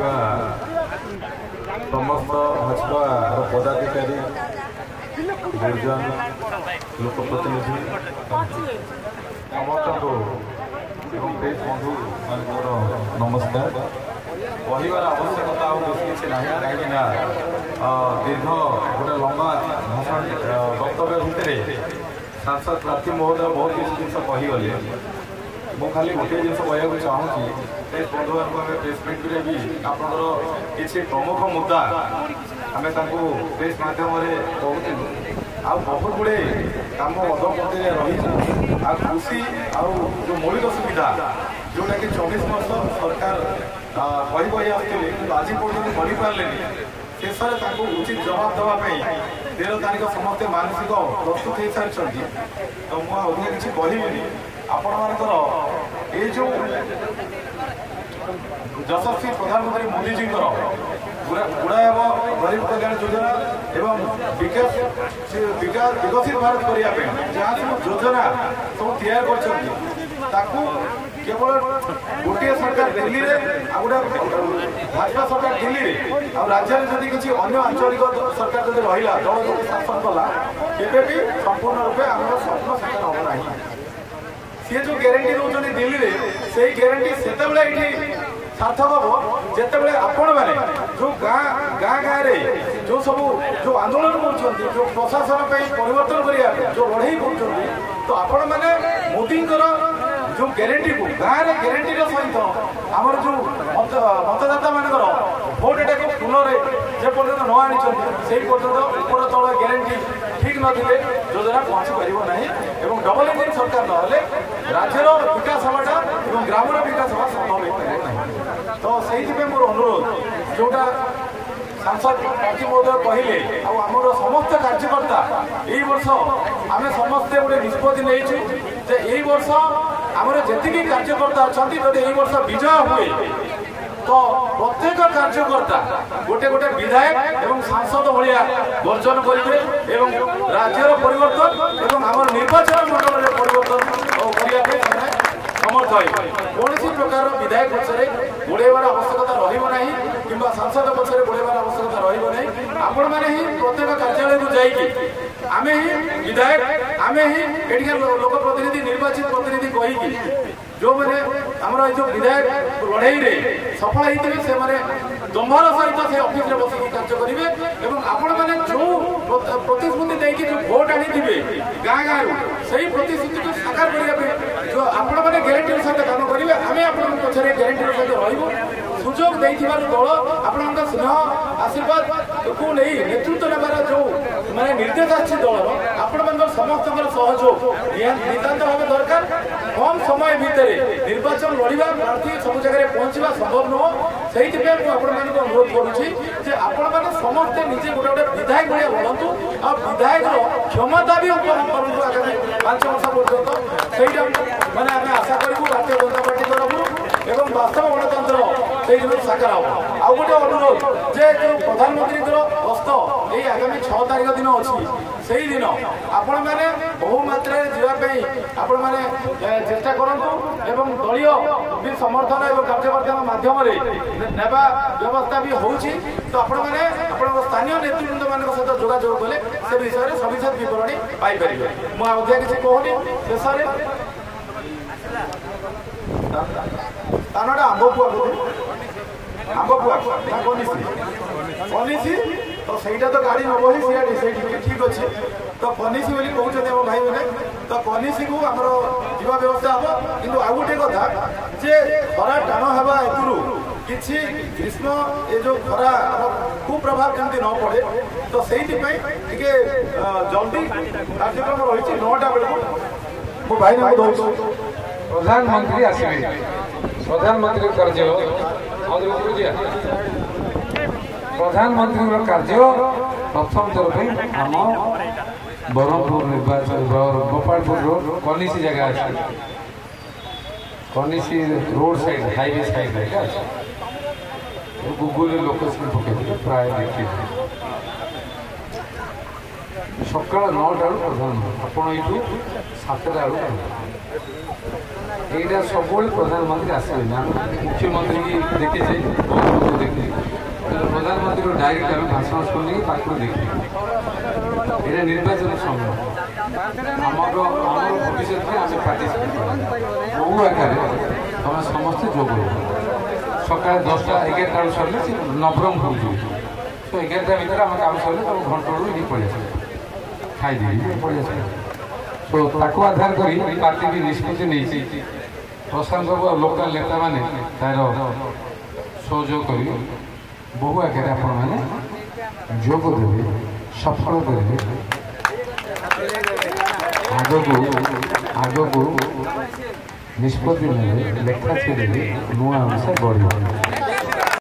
ଆସିଥିବା ସମସ୍ତ ଭାଜପାର ପଦାଧିକାରୀ ଗୁରୁଜନ ଲୋକପ୍ରତିନିଧି ସମସ୍ତଙ୍କୁ ଏବଂ ପ୍ରେସ୍ ବନ୍ଧୁ ମାନଙ୍କର ନମସ୍କାର। କହିବାର ଆବଶ୍ୟକତା ଆଉ ବେଶୀ କିଛି ନାହିଁ, କାହିଁକିନା ଦୀର୍ଘ ଗୋଟେ ଲମ୍ବା ଭାଷଣ ବକ୍ତବ୍ୟ ଭିତରେ ସାଂସଦ ପ୍ରାର୍ଥୀ ମହୋଦୟ ବହୁତ କିଛି ଜିନିଷ କହିଗଲେ। ମୁଁ ଖାଲି ଗୋଟିଏ ଜିନିଷ କହିବାକୁ ଚାହୁଁଛି, ପ୍ରେସ୍ ବନ୍ଧୁମାନଙ୍କୁ ଆମେ ପ୍ରେସ୍ ମିଟ୍ରେ ବି ଆପଣଙ୍କର କିଛି ପ୍ରମୁଖ ମୁଦ୍ଦା ଆମେ ତାଙ୍କୁ ପ୍ରେସ୍ ମାଧ୍ୟମରେ କହୁଥିଲୁ। ଆଉ ବହୁତ ଗୁଡ଼ିଏ କାମ ଅଧପତିରେ ରହିଛି। ଆଉ କୃଷି ଆଉ ଯେଉଁ ମୌଳିକ ସୁବିଧା ଯେଉଁଟାକି 24 ବର୍ଷ ସରକାର କହି ଆସୁଥିଲେ କିନ୍ତୁ ଆଜି ପର୍ଯ୍ୟନ୍ତ କରିପାରିଲେନି, ଶେଷରେ ତାଙ୍କୁ ଉଚିତ ଜବାବ ଦେବା ପାଇଁ 13 ତାରିଖ ସମସ୍ତେ ମାନସିକ ପ୍ରସ୍ତୁତ ହେଇସାରିଛନ୍ତି। ତ ମୁଁ ଆଉ ଅଧିକ କିଛି କହିବିନି। ଆପଣମାନଙ୍କର ଏଇ ଯେଉଁ ଯଶସ୍ୱୀ ପ୍ରଧାନମନ୍ତ୍ରୀ ମୋଦିଜୀଙ୍କର ଗୁଡ଼ାଏ ଗରିବ କଲ୍ୟାଣ ଯୋଜନା ଏବଂ ବିକଶିତ ଭାରତ କରିବା ପାଇଁ ଯାହା ସବୁ ଯୋଜନା ସବୁ ତିଆରି କରିଛନ୍ତି, ତାକୁ କେବଳ ଗୋଟିଏ ସରକାର ଦିଲ୍ଲୀରେ ଆଉ ଗୋଟେ ଭାଜପା ସରକାର ଦିଲ୍ଲୀରେ ଆଉ ରାଜ୍ୟରେ ଯଦି କିଛି ଅନ୍ୟ ଆଞ୍ଚଳିକ ସରକାର ଯଦି ରହିଲା, ଦଳ ଯଦି ଶାସନ କଲା, କେବେ ବି ସମ୍ପୂର୍ଣ୍ଣ ରୂପେ ଆମର ସ୍ୱପ୍ନ ସାକାର ହେବ ନାହିଁ। ସିଏ ଯେଉଁ ଗ୍ୟାରେଣ୍ଟି ଦେଉଛନ୍ତି ଦିଲ୍ଲୀରେ, ସେଇ ଗ୍ୟାରେଣ୍ଟି ସେତେବେଳେ ଏଇଠି ସାର୍ଥକ ହେବ ଯେତେବେଳେ ଆପଣମାନେ ଯେଉଁ ଗାଁରେ ଯେଉଁ ସବୁ ଯେଉଁ ଆନ୍ଦୋଳନ କରୁଛନ୍ତି, ଯେଉଁ ପ୍ରଶାସନ ପାଇଁ ପରିବର୍ତ୍ତନ କରିବା ପାଇଁ ଯେଉଁ ଲଢ଼େଇ କରୁଛନ୍ତି, ତ ଆପଣମାନେ ମୋଦିଙ୍କର ଯେଉଁ ଗ୍ୟାରେଣ୍ଟିକୁ ଗାଁରେ ଗ୍ୟାରେଣ୍ଟିର ସହିତ ଆମର ଯେଉଁ ମତଦାତାମାନଙ୍କର ଭୋଟଟାକୁ ପୁନରେ ଯେ ପର୍ଯ୍ୟନ୍ତ ନ ଆଣିଛନ୍ତି, ସେଇ ପର୍ଯ୍ୟନ୍ତ ଉପର ତଳ ଗ୍ୟାରେଣ୍ଟି ଠିକ୍ ନଥିଲେ ଯୋଜନା ପହଞ୍ଚି ପାରିବ ନାହିଁ। ଏବଂ ଡବଲ ଇଞ୍ଜିନ୍ ସରକାର ନହେଲେ ରାଜ୍ୟର ବିକାଶ ହେବାଟା ଏବଂ ଗ୍ରାମର ବିକାଶ ହେବା ସମ୍ଭବ ହୋଇପାରିବ ନାହିଁ। ତ ସେଇଥିପାଇଁ ମୋର ଅନୁରୋଧ, ଯେଉଁଟା ସାଂସଦ ପ୍ରାର୍ଥୀ ମହୋଦୟ କହିଲେ, ଆଉ ଆମର ସମସ୍ତ କାର୍ଯ୍ୟକର୍ତ୍ତା ଏଇ ବର୍ଷ ଆମେ ସମସ୍ତେ ଗୋଟେ ନିଷ୍ପତ୍ତି ନେଇଛୁ ଯେ ଏଇ ବର୍ଷ ଆମର ଯେତିକି କାର୍ଯ୍ୟକର୍ତ୍ତା ଅଛନ୍ତି, ଯଦି ଏଇ ବର୍ଷ ବିଜୟ ହୁଏ ତ ପ୍ରତ୍ୟେକ କାର୍ଯ୍ୟକର୍ତ୍ତା ଗୋଟେ ଗୋଟେ ବିଧାୟକ ଏବଂ ସାଂସଦ ଭଳିଆ ବର୍ଜନ କରିବେ ଏବଂ ରାଜ୍ୟର ପରିବର୍ତ୍ତନ ଏବଂ ଆମର ନିର୍ବାଚନ ମଣ୍ଡଳରେ ପରିବର୍ତ୍ତନ କରିବା ପାଇଁ ସେମାନେ ସମର୍ଥ ହେବେ। କୌଣସି ପ୍ରକାର ବିଧାୟକ ପଛରେ ଗୋଡ଼େଇବାର ଆବଶ୍ୟକତା ରହିବ ନାହିଁ କିମ୍ବା ସାଂସଦ ପଛରେ ଗୋଡ଼େଇବାର ଆବଶ୍ୟକତା ରହିବ ନାହିଁ। ଆପଣମାନେ ହିଁ ପ୍ରତ୍ୟେକ କାର୍ଯ୍ୟାଳୟକୁ ଯାଇକି ଆମେ ହିଁ ବିଧାୟକ, ଆମେ ହିଁ ଏଠିକାର ଲୋକପ୍ରତିନିଧି, ନିର୍ବାଚିତ ପ୍ରତିନିଧି କହିକି ଯେଉଁମାନେ ଆମର ଏଇ ଯେଉଁ ବିଧାୟକ ଲଢ଼େଇରେ ସଫଳ ହେଇଥିବେ, ସେମାନେ ଦମ୍ଭର ସହିତ ସେ ଅଫିସରେ ବସିକି କାର୍ଯ୍ୟ କରିବେ ଏବଂ ଆପଣମାନେ ଯେଉଁ ପ୍ରତିଶ୍ରୁତି ଦେଇକି ଯେଉଁ ଭୋଟ ଆଣିଥିବେ ଗାଁରୁ, ସେଇ ପ୍ରତିଶ୍ରୁତିକୁ ସାକାର କରିବା ପାଇଁ ଯେଉଁ ଆପଣମାନେ ଗ୍ୟାରେଣ୍ଟିର ସହିତ କାମ କରିବେ, ଆମେ ଆପଣଙ୍କ ପଛରେ ଗ୍ୟାରେଣ୍ଟିର ସହିତ ରହିବୁ। ସୁଯୋଗ ଦେଇଥିବାରୁ ଦଳ ଆପଣଙ୍କ ସ୍ନେହ ଆଶୀର୍ବାଦକୁ ନେଇ ନେତୃତ୍ୱ ନେବାର ଯେଉଁ ମାନେ ନିର୍ଦ୍ଦେଶ ଆସିଛି ଦଳର, ଆପଣମାନଙ୍କର ସମସ୍ତଙ୍କର ସହଯୋଗ ନିତାନ୍ତ ଭାବେ ଦରକାର। କମ୍ ସମୟ ଭିତରେ ନିର୍ବାଚନ ଲଢ଼ିବା, ପ୍ରାର୍ଥୀ ସବୁ ଜାଗାରେ ପହଞ୍ଚିବା ସମ୍ଭବ ନୁହଁ। ସେଇଥିପାଇଁ ମୁଁ ଆପଣମାନଙ୍କୁ ଅନୁରୋଧ କରୁଛି ଯେ ଆପଣମାନେ ସମସ୍ତେ ନିଜେ ଗୋଟେ ଗୋଟେ ବିଧାୟକ ଭଳିଆ ଲଢ଼ନ୍ତୁ ଆଉ ବିଧାୟକର କ୍ଷମତା ବି ଉପଭୋଗ କରନ୍ତୁ ଆଗାମୀ 5 ବର୍ଷ ପର୍ଯ୍ୟନ୍ତ। ସେଇଟା ମାନେ ଆମେ ଆଶା କରିବୁ ଭାରତୀୟ ଜନତା ପାର୍ଟି ତରଫରୁ ଏବଂ ବାସ୍ତବ ଗଣତନ୍ତ୍ର ସେଇ ଦିନ ସାକାର ହେବ। ଆଉ ଗୋଟେ ଅନୁରୋଧ ଯେ ଯେଉଁ ପ୍ରଧାନମନ୍ତ୍ରୀଙ୍କର ଗସ୍ତ ଏଇ ଆଗାମୀ 6 ତାରିଖ ଦିନ ଅଛି, ସେଇଦିନ ଆପଣମାନେ ବହୁ ମାତ୍ରାରେ ଯିବା ପାଇଁ ଆପଣମାନେ ଚେଷ୍ଟା କରନ୍ତୁ ଏବଂ ଦଳୀୟ ବି ସମର୍ଥନ ଏବଂ କାର୍ଯ୍ୟକର୍ତ୍ତାଙ୍କ ମାଧ୍ୟମରେ ନେବା ବ୍ୟବସ୍ଥା ବି ହେଉଛି। ତ ଆପଣମାନେ ଆପଣଙ୍କ ସ୍ଥାନୀୟ ନେତୃବୃନ୍ଦମାନଙ୍କ ସହିତ ଯୋଗାଯୋଗ କଲେ ସେ ବିଷୟରେ ସବିଶେଷ ବିବରଣୀ ପାଇପାରିବେ। ମୁଁ ଆଉ ଅଧିକା କିଛି କହୁନି। ଶେଷରେ ସ୍ଥାନଟା ଆମ୍ବପୁଆ ନା କନିସି, ତ ସେଇଟା ତ ଗାଡ଼ି ନେବ ହିଁ ସିଆଡ଼େ, ସେଇଠି ଠିକ୍ ଅଛି। ତ କନିସି ବୋଲି କହୁଛନ୍ତି ଆମ ଭାଇମାନେ, ତ କନିସିକୁ ଆମର ଯିବା ବ୍ୟବସ୍ଥା ହେବ। କିନ୍ତୁ ଆଉ ଗୋଟିଏ କଥା ଯେ ଖରା ଟାଣ ହେବା ହେତୁରୁ କିଛି ଗ୍ରୀଷ୍ମ ଏ ଯେଉଁ ଖରା କୁପ୍ରଭାବ ଯେମିତି ନ ପଡ଼େ, ତ ସେଇଥିପାଇଁ ଟିକେ ଜଲ୍ଦି କାର୍ଯ୍ୟକ୍ରମ ରହିଛି 9ଟା ବେଳକୁ। ମୁଁ ଭାଇନାଙ୍କୁ ଦେଉଛି। ପ୍ରଧାନମନ୍ତ୍ରୀ ଆସିବେ, ପ୍ରଧାନମନ୍ତ୍ରୀ କାର୍ଯ୍ୟ ପ୍ରଧାନମନ୍ତ୍ରୀଙ୍କର କାର୍ଯ୍ୟ ପ୍ରଥମ ଥର ପାଇଁ ଆମ ବ୍ରହ୍ମପୁର ନିର୍ବାଚନ ଗୋପାଳପୁର ରୋଡ କନିସି ଜାଗା ଅଛି, କନିସି ରୋड ସାଇଡ୍ ହାଇୱେ ସାଇଡ୍ ଅଛି। ଗୁଗୁଲରେ ଲୋକେସନ୍ ପକେଇଥିଲେ ପ୍ରାୟ ଦେଖିବେ। ସକାଳ 9ଟା ବେଳୁ ପ୍ରଧାନମନ୍ତ୍ରୀ, ଆପଣ ଏଇଠୁ 7ଟା ବେଳକୁ এইটা সকল প্রধানমন্ত্রী আসবেন। আমি মুখ্যমন্ত্রী দেখেছি, प्रधानमंत्री डायरेक्ट आम भाषण शुणी देखी ये निर्वाचन समय आमर भविष्य में आम पार्टिसिपेट बहु आकार तुम समस्ते जोग सका 10टा 11टा सरले नवरंगपुर जी तो 11टा भितर आम काम सरले घंटू ये पड़े खाई पड़े तो ताको आधार करी पार्टी भी निष्पत्ति नहीं प्रशांत बाबू लोकल नेता मैंने तार सहयोग कर बहु आगे आपण मैंने जोग देवे सफल करेंगे आगक निष्पत्ति ने लेखा छेड़े नुआ अनुसार बढ़